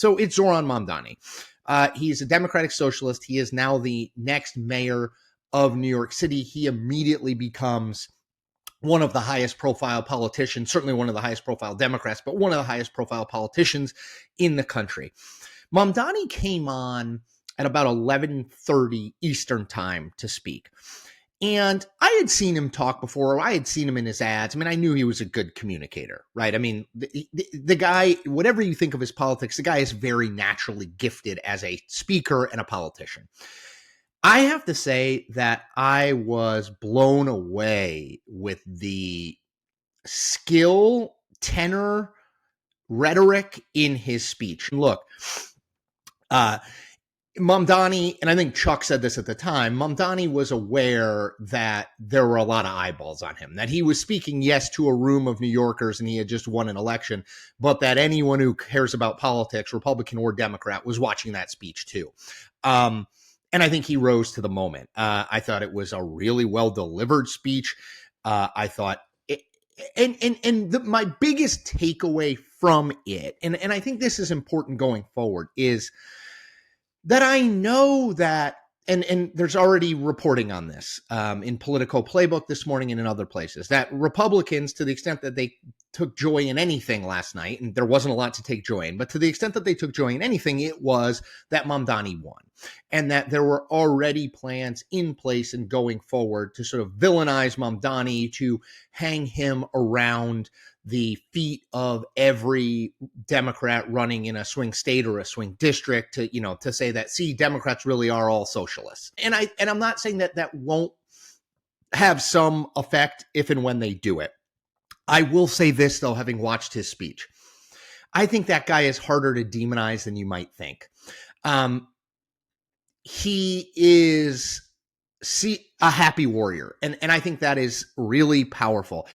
So it's Zoran Mamdani. He's a Democratic Socialist. He is now the next mayor of New York City. He immediately becomes one of the highest profile politicians, certainly one of the highest profile Democrats, but one of the highest profile politicians in the country. Mamdani came on at about 11:30 Eastern time to speak. And I had seen him talk before. I had seen him in his ads. I mean, I knew he was a good communicator, right? I mean, the guy, whatever you think of his politics, the guy is very naturally gifted as a speaker and a politician. I have to say that I was blown away with the skill, tenor, rhetoric in his speech. Look, Mamdani, and I think Chuck said this at the time, Mamdani was aware that there were a lot of eyeballs on him, that he was speaking, yes, to a room of New Yorkers and he had just won an election, but that anyone who cares about politics, Republican or Democrat, was watching that speech too. And I think he rose to the moment. I thought it was a really well-delivered speech. I thought, my biggest takeaway from it, and I think this is important going forward, is that I know that, and there's already reporting on this in Politico Playbook this morning and in other places, that Republicans, to the extent that they took joy in anything last night, and there wasn't a lot to take joy in, but to the extent that they took joy in anything, it was that Mamdani won, and that there were already plans in place and going forward to sort of villainize Mamdani, to hang him around the feet of every Democrat running in a swing state or a swing district, to say that, see, Democrats really are all socialists. And I'm not saying that that won't have some effect if and when they do it. I will say this, though, having watched his speech, I think that guy is harder to demonize than you might think. He is a happy warrior. And I think that is really powerful.